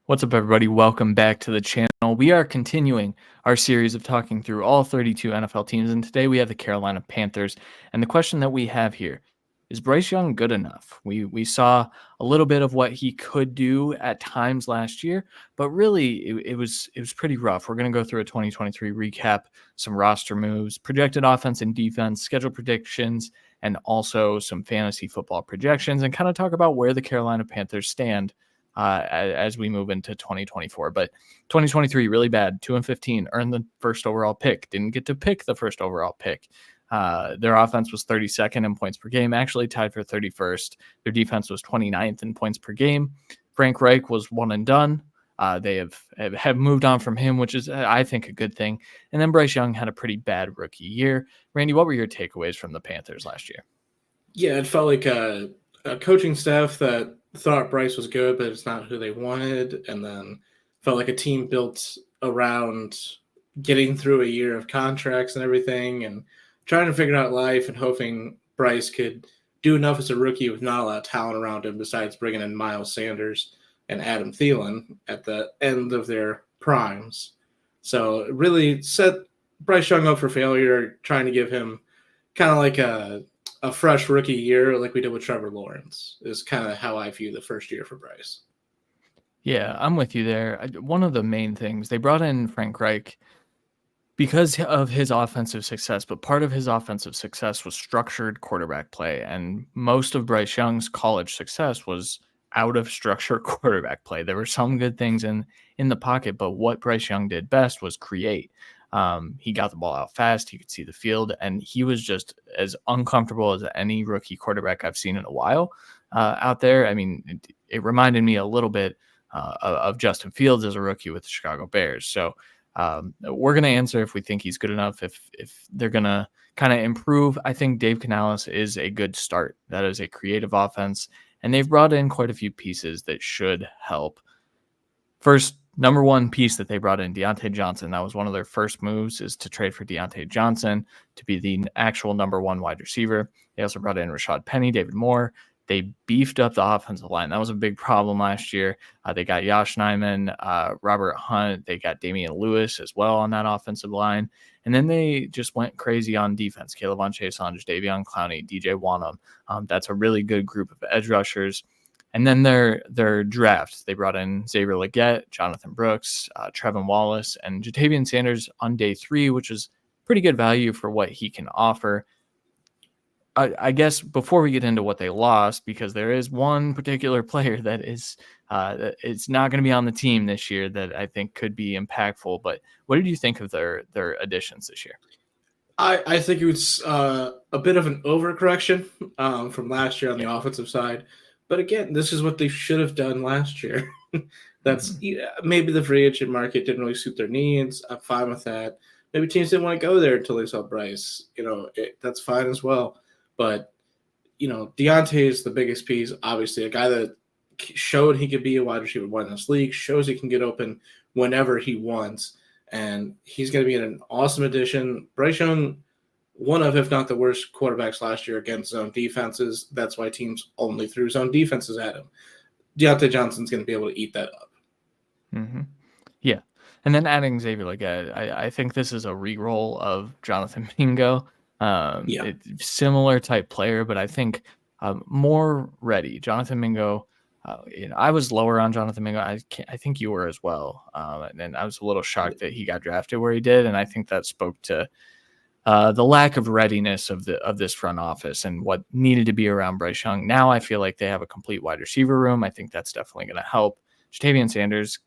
What's up, everybody? Welcome back to the channel. We are continuing our series of talking through all 32 NFL teams, and today we have the Carolina Panthers. And the question that we have here is Bryce Young good enough? We saw a little bit of what he could do at times last year, but really it was pretty rough. We're going to go through a 2023 recap, some roster moves, projected offense and defense, schedule predictions, and also some fantasy football projections, and kind of talk about where the Carolina Panthers stand as we move into 2024. But 2023, really bad. 2-15, earned the first overall pick. Didn't get to pick the first overall pick. Their offense was 32nd in points per game, actually tied for 31st. Their defense was 29th in points per game. Frank Reich was one and done. They have moved on from him, which is, I think, a good thing. And then Bryce Young had a pretty bad rookie year. Randy, what were your takeaways from the Panthers last year? Yeah, it felt like a coaching staff that thought Bryce was good, but it's not who they wanted. And then felt like a team built around getting through a year of contracts and everything and trying to figure out life and hoping Bryce could do enough as a rookie with not a lot of talent around him besides bringing in Miles Sanders and Adam Thielen at the end of their primes. So it really set Bryce Young up for failure, trying to give him kind of like a fresh rookie year like we did with Trevor Lawrence is kind of how I view the first year for Bryce. Yeah, I'm with you there. One of the main things, they brought in Frank Reich because of his offensive success, but part of his offensive success was structured quarterback play. And most of Bryce Young's college success was out of structured quarterback play. There were some good things in the pocket, but what Bryce Young did best was create. He got the ball out fast. He could see the field, and he was just as uncomfortable as any rookie quarterback I've seen in a while out there. I mean, it reminded me a little bit of Justin Fields as a rookie with the Chicago Bears. So we're going to answer if we think he's good enough, if they're going to kind of improve. I think Dave Canales is a good start. That is a creative offense, and they've brought in quite a few pieces that should help. First, number one piece that they brought in, Deontay Johnson. That was one of their first moves, is to trade for Deontay Johnson to be the actual number one wide receiver. They also brought in Rashad Penny, David Moore. They beefed up the offensive line. That was a big problem last year. They got Josh Nijman, Robert Hunt. They got Damian Lewis as well on that offensive line. And then they just went crazy on defense. Caleb Von Chasson, Davion Clowney, DJ Wanham. That's a really good group of edge rushers. And then their draft, they brought in Xavier Legette, Jonathan Brooks, Trevin Wallace, and Jatavian Sanders on day 3, which is pretty good value for what he can offer. I guess before we get into what they lost, because there is one particular player that is it's not going to be on the team this year that I think could be impactful. But what did you think of their additions this year? I think it was a bit of an overcorrection from last year on the offensive side. But again, this is what they should have done last year. That's maybe the free agent market didn't really suit their needs. I'm fine with that. Maybe teams didn't want to go there until they saw Bryce. That's fine as well. But, Deontay is the biggest piece. Obviously, a guy that showed he could be a wide receiver one in this league, shows he can get open whenever he wants. And he's going to be an awesome addition. Bryce Young, one of, if not the worst quarterbacks last year against zone defenses. That's why teams only threw zone defenses at him. Deontay Johnson's going to be able to eat that up. Mm-hmm. Yeah. And then adding Xavier Legette, I think this is a re-roll of Jonathan Mingo. Similar type player, but I think more ready. Jonathan Mingo, I was lower on Jonathan Mingo. I think you were as well. And I was a little shocked that he got drafted where he did. And I think that spoke to the lack of readiness of this front office and what needed to be around Bryce Young. Now I feel like they have a complete wide receiver room. I think that's definitely going to help. Jatavian Sanders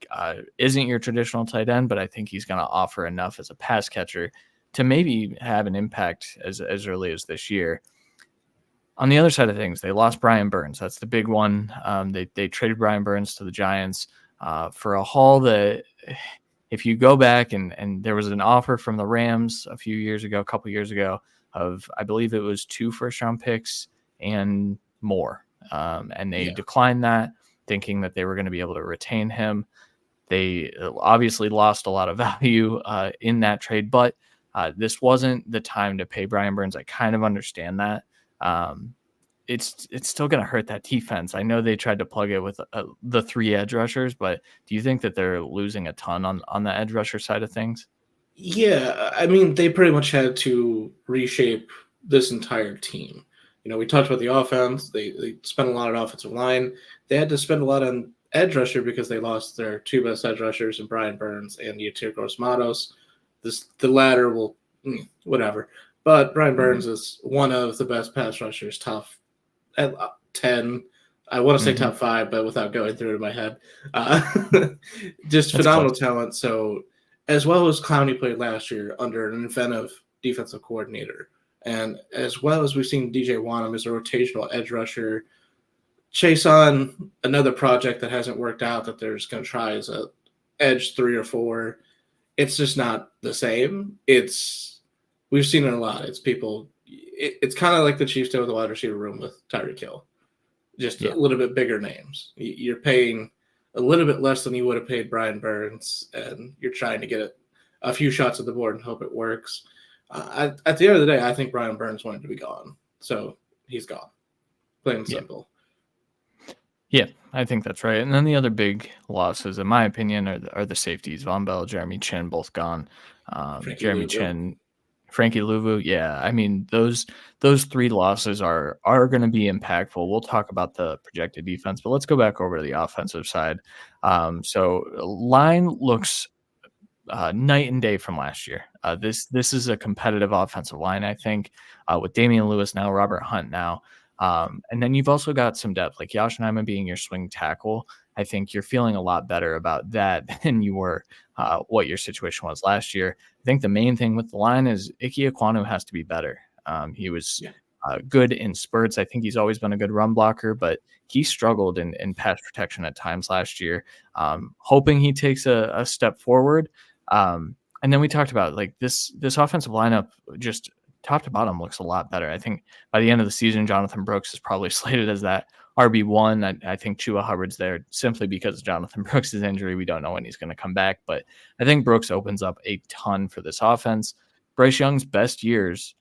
isn't your traditional tight end, but I think he's going to offer enough as a pass catcher to maybe have an impact as early as this year. On the other side of things, they lost Brian Burns. That's the big one. They traded Brian Burns to the Giants for a haul that, if you go back and there was an offer from the Rams a couple years ago, of, I believe it was 2 first-round picks and more. And they declined that, thinking that they were going to be able to retain him. They obviously lost a lot of value in that trade, but this wasn't the time to pay Brian Burns. I kind of understand that. it's still going to hurt that defense. I know they tried to plug it with the 3 edge rushers, but do you think that they're losing a ton on the edge rusher side of things? Yeah, I mean, they pretty much had to reshape this entire team. We talked about the offense. They spent a lot on offensive line. They had to spend a lot on edge rusher because they lost their 2 best edge rushers in Brian Burns and Yatir Gross-Matos. The latter will whatever. But Brian Mhm. Burns is one of the best pass rushers, top at 10. I want to say Mhm. top 5, but without going through it in my head. Uh, just That's close. phenomenal talent. So, as well as Clowney played last year under an inventive defensive coordinator, and as well as we've seen DJ Wanham as a rotational edge rusher, chase on another project that hasn't worked out that they're just going to try as a edge 3 or 4. It's just not the same. We've seen it a lot. It's kind of like the Chiefs did with the wide receiver room with Tyreek Hill, just a Yeah. little bit bigger names. You're paying a little bit less than you would have paid Brian Burns, and you're trying to get a few shots at the board and hope it works. At the end of the day, I think Brian Burns wanted to be gone, so he's gone. Plain and Yeah. simple. Yeah, I think that's right. And then the other big losses, in my opinion, are the safeties. Von Bell, Jeremy Chin, both gone. Frankie Jeremy Louvu. Chin, Frankie Louvu. Yeah, I mean those 3 losses are going to be impactful. We'll talk about the projected defense, but let's go back over to the offensive side. So line looks night and day from last year. This is a competitive offensive line, I think, with Damian Lewis now, Robert Hunt now. And then you've also got some depth, like Josh Nijman being your swing tackle. I think you're feeling a lot better about that than you were what your situation was last year. I think the main thing with the line is Ike Ekwonu has to be better. He was Yeah. good in spurts. I think he's always been a good run blocker, but he struggled in pass protection at times last year. Hoping he takes a step forward. And then we talked about like this offensive lineup, just top to bottom, looks a lot better. I think by the end of the season, Jonathan Brooks is probably slated as that RB1. I think Chua Hubbard's there simply because of Jonathan Brooks' injury. We don't know when he's going to come back, but I think Brooks opens up a ton for this offense. Bryce Young's best years,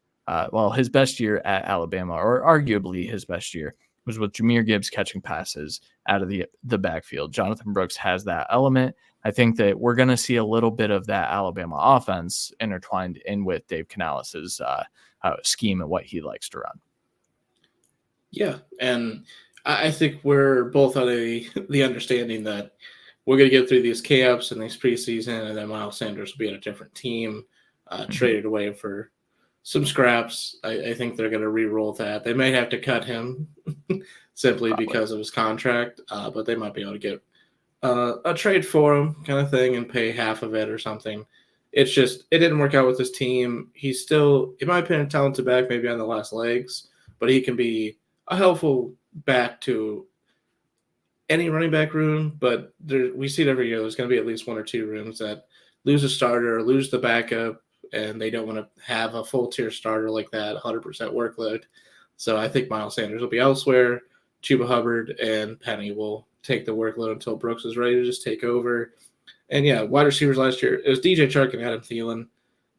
his best year at Alabama, or arguably his best year, was with Jahmyr Gibbs catching passes out of the backfield. Jonathan Brooks has that element. I think that we're going to see a little bit of that Alabama offense intertwined in with Dave Canales' scheme and what he likes to run. Yeah, and I think we're both on the understanding that we're going to get through these camps and these preseason, and then Miles Sanders will be on a different team, Mhm. traded away for some scraps. I think they're going to re-roll that. They may have to cut him simply Probably. because of his contract, but they might be able to get a trade for him kind of thing and pay half of it or something. It's just it didn't work out with his team. He's still, in my opinion, talented back, maybe on the last legs, but he can be a helpful back to any running back room. But we see it every year. There's going to be at least 1 or 2 rooms that lose a starter, lose the backup, and they don't want to have a full tier starter like that, 100% workload. So I think Miles Sanders will be elsewhere. Chuba Hubbard and Penny will take the workload until Brooks is ready to just take over. And yeah, wide receivers last year, it was DJ Chark and Adam Thielen.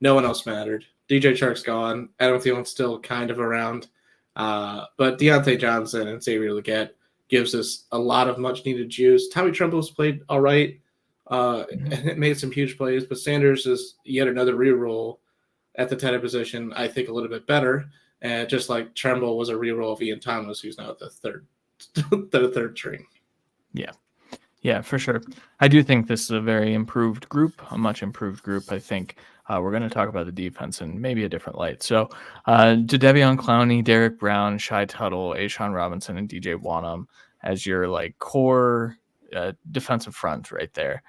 No one else mattered. DJ Chark's gone. Adam Thielen's still kind of around. But Deontay Johnson and Xavier Legette gives us a lot of much needed juice. Tommy Tremble's played all right. Mhm. And it made some huge plays, but Sanders is yet another reroll at the tight position, I think a little bit better. And just like Tremble was a reroll of Ian Thomas, who's now at the third string. Yeah. Yeah, for sure. I do think this is a very improved group, a much improved group. I think we're going to talk about the defense in maybe a different light. So, Jadeveon Clowney, Derek Brown, Shai Tuttle, Ashawn Robinson, and DJ Wanham as your like core defensive front right there.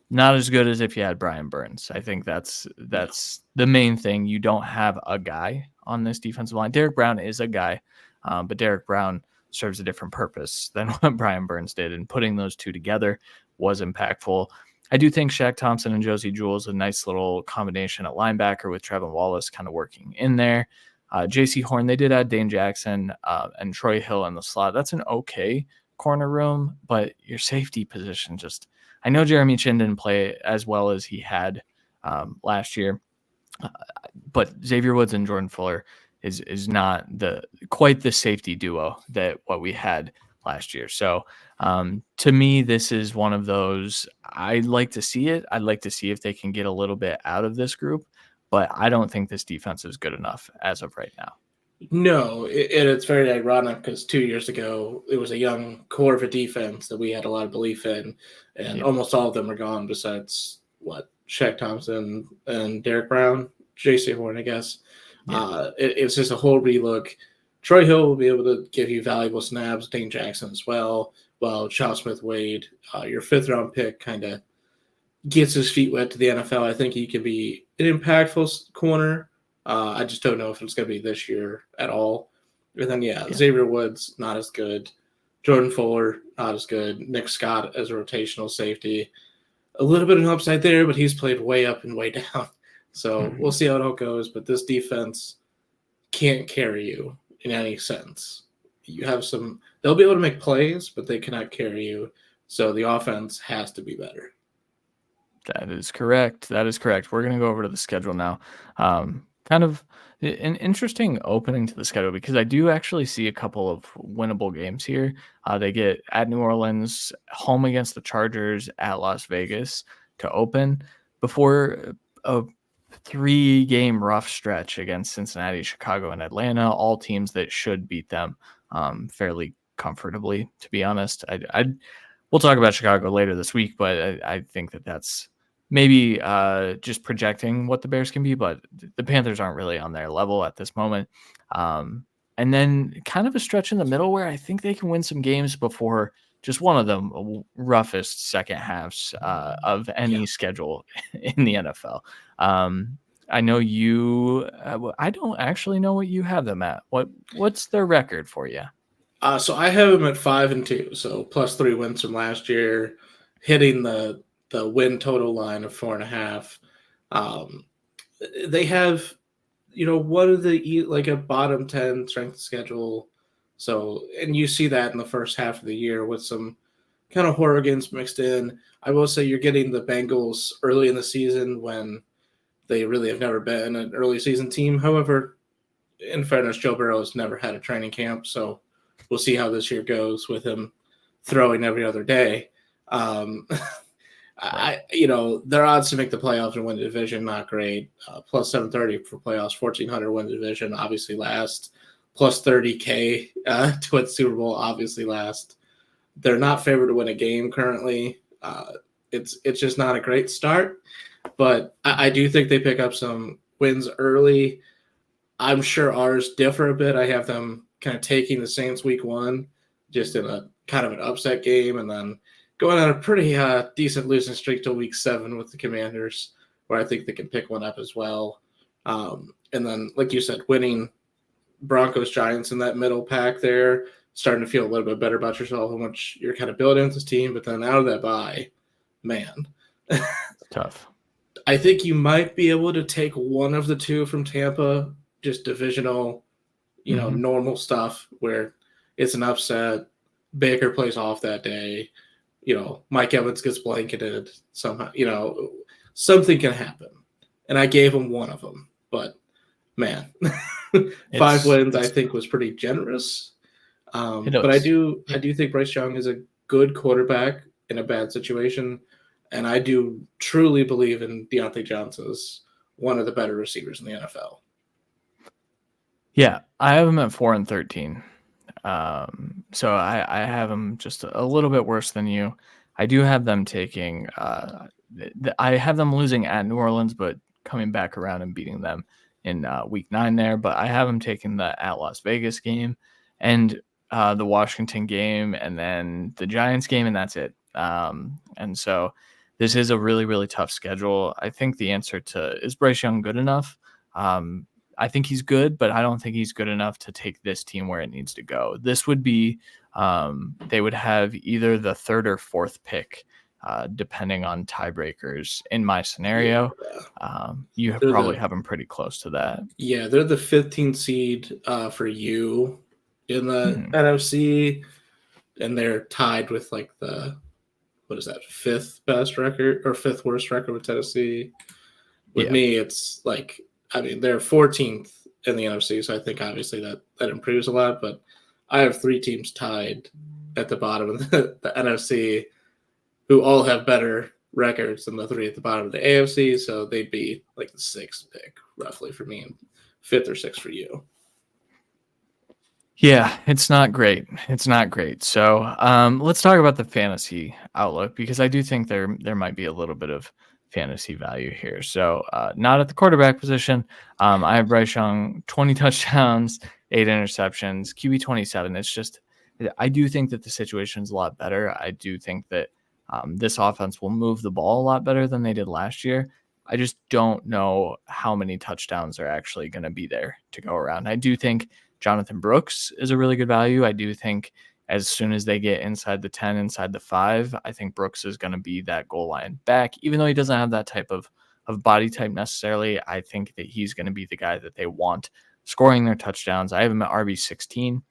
Not as good as if you had Brian Burns. I think No. that's the main thing. You don't have a guy on this defensive line. Derek Brown is a guy, but Derek Brown serves a different purpose than what Brian Burns did, and putting those two together was impactful. I do think Shaq Thompson and Josie Jewell's a nice little combination at linebacker with Trevin Wallace kind of working in there. J.C. Horn, they did add Dane Jackson and Troy Hill in the slot. That's an okay corner room, but your safety position just – I know Jeremy Chin didn't play as well as he had last year, but Xavier Woods and Jordan Fuller, is not quite the safety duo that what we had last year. So to me, this is one of those. I'd like to see it. I'd like to see if they can get a little bit out of this group, but I don't think this defense is good enough as of right now. No, it's very ironic because 2 years ago it was a young core of a defense that we had a lot of belief in, and Yeah, almost all of them are gone besides what Shaq Thompson and Derek Brown, J.C. Horn, I guess. yeah, It's just a whole relook. Troy Hill will be able to give you valuable snaps. Dane Jackson as well. While Charles Smith Wade, your fifth round pick, kind of gets his feet wet to the NFL. I think he could be an impactful corner. I just don't know if it's going to be this year at all. And then, yeah. Xavier Woods, not as good. Jordan Fuller, not as good. Nick Scott as a rotational safety. A little bit of an upside there, but he's played way up and way down. So we'll Mhm. see how it all goes. But this defense can't carry you in any sense. You have they'll be able to make plays, but they cannot carry you. So the offense has to be better. That is correct. That is correct. We're going to go over to the schedule now. Kind of an interesting opening to the schedule because I do actually see a couple of winnable games here. They get at New Orleans, home against the Chargers, at Las Vegas to open before a 3-game rough stretch against Cincinnati, Chicago, and Atlanta, all teams that should beat them fairly comfortably, to be honest. We'll talk about Chicago later this week, but I think that's maybe just projecting what the Bears can be, but the Panthers aren't really on their level at this moment. And then kind of a stretch in the middle where I think they can win some games before just one of the roughest second halves of any schedule in the NFL. I know you. I don't actually know what you have them at. What's their record for you? So I have them at 5-2, so plus 3 wins from last year, hitting the win total line of 4.5. Um, they have, what are like a bottom 10 strength schedule. So, and you see that in the first half of the year with some kind of horror games mixed in. I will say you're getting the Bengals early in the season when they really have never been an early season team. However, in fairness, Joe Burrow has never had a training camp, so we'll see how this year goes with him throwing every other day. Their odds to make the playoffs and win the division not great. Plus 730 for playoffs, 1400 win the division, obviously last. Plus 30K to win Super Bowl, obviously last. They're not favored to win a game currently. It's just not a great start, but I do think they pick up some wins early. I'm sure ours differ a bit. I have them kind of taking the Saints week 1, just in a kind of an upset game, and then going on a pretty decent losing streak till week 7 with the Commanders, where I think they can pick one up as well. And then, like you said, winning Broncos, Giants in that middle pack there, starting to feel a little bit better about yourself, how much you're kind of building with this team. But then out of that bye, man, Tough. I think you might be able to take one of the two from Tampa, just divisional, normal stuff where it's an upset. Baker plays off that day. Mike Evans gets blanketed somehow. Something can happen. And I gave him one of them. But, man, 5 wins I think was pretty generous. But I do think Bryce Young is a good quarterback in a bad situation. And I do truly believe in Deontay Johnson as one of the better receivers in the NFL. Yeah, I have them at 4-13. So I have them just a little bit worse than you. I do have them taking. I have them losing at New Orleans, but coming back around and beating them in week 9 there. But I have them taking the at Las Vegas game and the Washington game, and then the Giants game, and that's it. And so this is a really, really tough schedule. I think the answer to is Bryce Young good enough? I think he's good, but I don't think he's good enough to take this team where it needs to go. This would be, they would have either the 3rd or 4th pick, depending on tiebreakers. In my scenario, you probably have them pretty close to that. Yeah, they're the 15th seed for you in the NFC, and they're tied with like the 5th best record or 5th worst record with Tennessee. With me, it's like they're 14th in the NFC, so I think obviously that improves a lot. But I have 3 teams tied at the bottom of the NFC who all have better records than the 3 at the bottom of the AFC, so they'd be like the 6th pick roughly for me and 5th or 6th for you. Yeah, it's not great. It's not great. So let's talk about the fantasy outlook, because I do think there might be a little bit of fantasy value here. So not at the quarterback position. I have Bryce Young, 20 touchdowns, 8 interceptions, QB 27. It's just, I do think that the situation is a lot better. I do think that this offense will move the ball a lot better than they did last year. I just don't know how many touchdowns are actually going to be there to go around. I do think Jonathan Brooks is a really good value. I do think as soon as they get inside the 10, inside the 5, I think Brooks is going to be that goal line back. Even though he doesn't have that type of body type necessarily, I think that he's going to be the guy that they want scoring their touchdowns. I have him at RB16.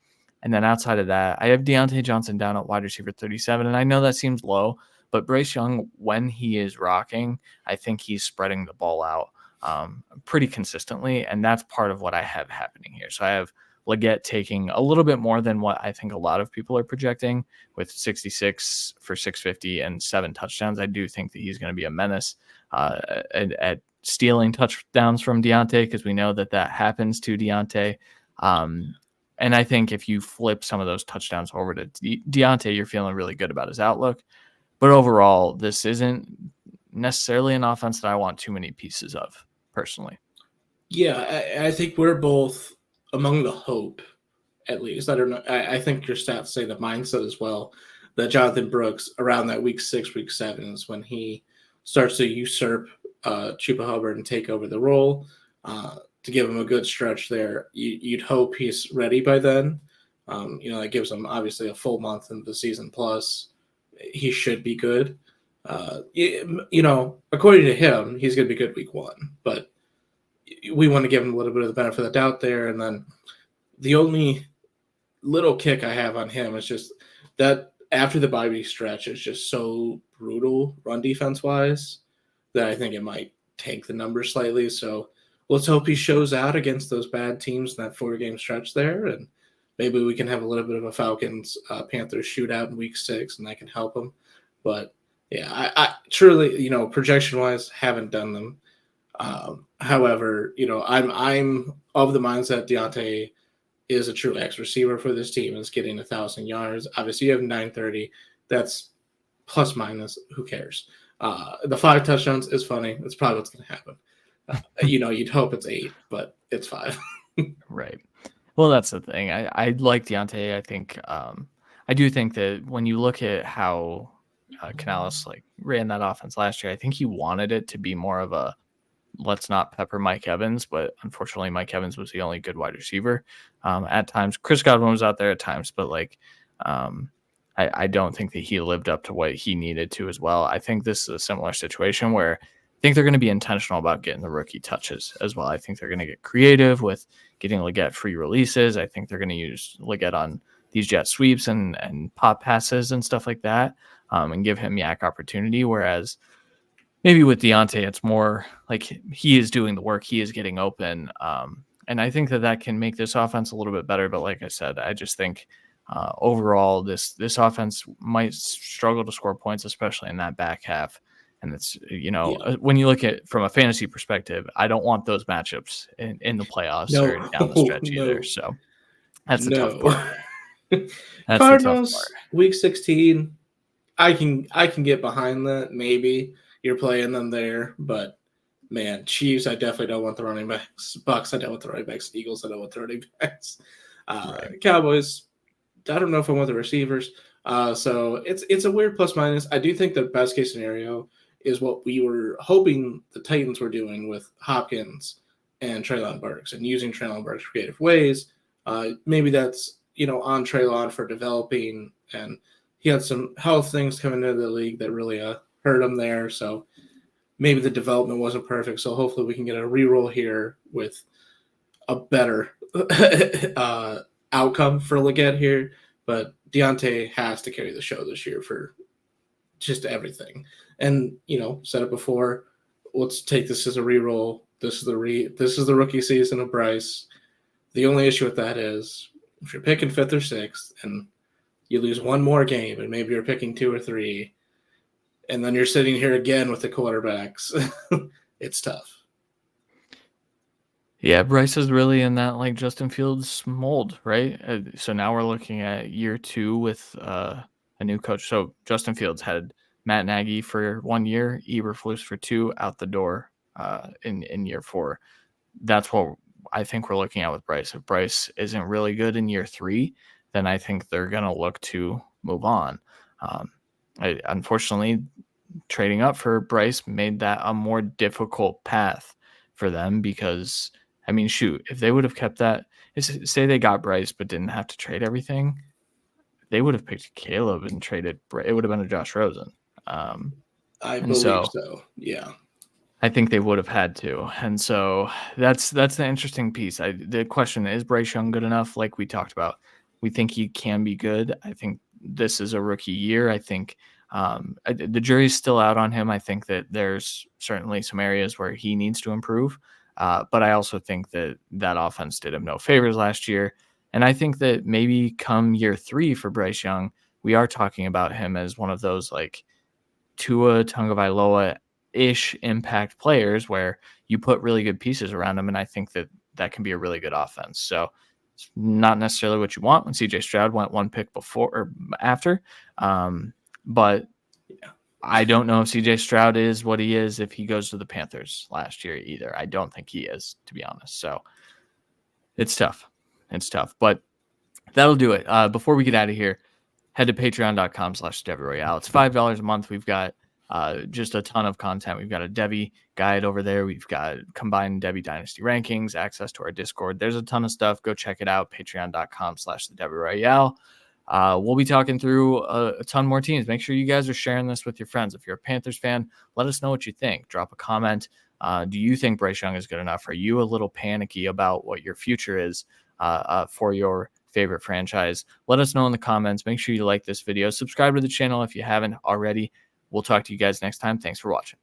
And then outside of that, I have Deontay Johnson down at wide receiver 37. And I know that seems low, but Bryce Young, when he is rocking, I think he's spreading the ball out pretty consistently. And that's part of what I have happening here. So I have Leggett taking a little bit more than what I think a lot of people are projecting, with 66 for 650 and 7 touchdowns. I do think that he's going to be a menace at stealing touchdowns from Deontay, because we know that happens to Deontay. And I think if you flip some of those touchdowns over to Deontay, you're feeling really good about his outlook. But overall, this isn't necessarily an offense that I want too many pieces of, personally. Yeah, I think we're both among the hope, at least. I don't know. I think your stats say the mindset as well, that Jonathan Brooks, around that week 6, week 7, is when he starts to usurp Chuba Hubbard and take over the role. To give him a good stretch there, you'd hope he's ready by then. That gives him obviously a full month into the season plus. He should be good. According to him, he's going to be good week 1, but we want to give him a little bit of the benefit of the doubt there. And then the only little kick I have on him is just that after the bye week stretch is just so brutal run defense wise that I think it might tank the numbers slightly. So let's hope he shows out against those bad teams in that 4-game stretch there. And maybe we can have a little bit of a Falcons Panthers shootout in week 6, and that can help him. But yeah, I truly, projection wise, haven't done them. However, I'm of the mindset Deontay is a true X receiver for this team and is getting 1,000 yards. Obviously, you have 930. That's plus minus. Who cares? The 5 touchdowns is funny. That's probably what's going to happen. You'd hope it's 8, but it's 5. Right. Well, that's the thing. I like Deontay. I think I do think that when you look at how Canales ran that offense last year, I think he wanted it to be more of a let's not pepper Mike Evans, but unfortunately Mike Evans was the only good wide receiver at times. Chris Godwin was out there at times, but I don't think that he lived up to what he needed to as well. I think this is a similar situation where I think they're going to be intentional about getting the rookie touches as well. I think they're going to get creative with getting Leggett free releases. I think they're going to use Leggett on these jet sweeps and pop passes and stuff like that, and give him yak opportunity. Whereas maybe with Deontay, it's more like he is doing the work, he is getting open. And I think that can make this offense a little bit better. But like I said, I just think overall this offense might struggle to score points, especially in that back half. And it's, when you look at from a fantasy perspective, I don't want those matchups in the playoffs or down the stretch either. So that's the tough part. That's Cardinals, the tough part. week 16, I can get behind that. Maybe you're playing them there, but man, Chiefs, I definitely don't want the running backs. Bucks, I don't want the running backs. Eagles, I don't want the running backs. Right. Cowboys, I don't know if I want the receivers. So it's a weird plus minus. I do think the best case scenario is what we were hoping the Titans were doing with Hopkins and Treylon Burks and using Treylon Burks creative ways. Maybe that's, on Treylon for developing, and he had some health things coming into the league that really hurt him there. So maybe the development wasn't perfect. So hopefully we can get a reroll here with a better outcome for Leggett here. But Deontay has to carry the show this year for just everything. And, said it before, let's take this as a reroll. This is the rookie season of Bryce. The only issue with that is if you're picking 5th or 6th and you lose one more game and maybe you're picking 2 or 3, and then you're sitting here again with the quarterbacks, it's tough. Yeah, Bryce is really in that like Justin Fields mold, right? So now we're looking at year 2 with a new coach. So Justin Fields had Matt Nagy for 1 year, Eberflus for 2, out the door in year 4. That's what I think we're looking at with Bryce. If Bryce isn't really good in year 3, then I think they're going to look to move on. Unfortunately, trading up for Bryce made that a more difficult path for them because, I mean, shoot, if they would have kept that, say they got Bryce but didn't have to trade everything, they would have picked Caleb and traded. It would have been a Josh Rosen. I believe so. Yeah. I think they would have had to. And so that's the interesting piece. The question is Bryce Young good enough? Like we talked about, we think he can be good. I think this is a rookie year. I think the jury's still out on him. I think that there's certainly some areas where he needs to improve. But I also think that offense did him no favors last year. And I think that maybe come year 3 for Bryce Young, we are talking about him as one of those like Tua Tagovailoa-ish impact players where you put really good pieces around him, and I think that can be a really good offense. So it's not necessarily what you want when CJ Stroud went 1 pick before or after, but Yeah. I don't know if CJ Stroud is what he is if he goes to the Panthers last year either. I don't think he is, to be honest. So it's tough. But that'll do it. Before we get out of here, head to patreon.com/DevvyRoyale. It's $5 a month. We've got just a ton of content. We've got a Devy guide over there. We've got combined Devy Dynasty rankings, access to our Discord. There's a ton of stuff. Go check it out. Patreon.com/DevvyRoyale. We'll be talking through a ton more teams. Make sure you guys are sharing this with your friends. If you're a Panthers fan, let us know what you think. Drop a comment. Do you think Bryce Young is good enough? Are you a little panicky about what your future is for your favorite franchise? Let us know in the comments. Make sure you like this video. Subscribe to the channel if you haven't already. We'll talk to you guys next time. Thanks for watching.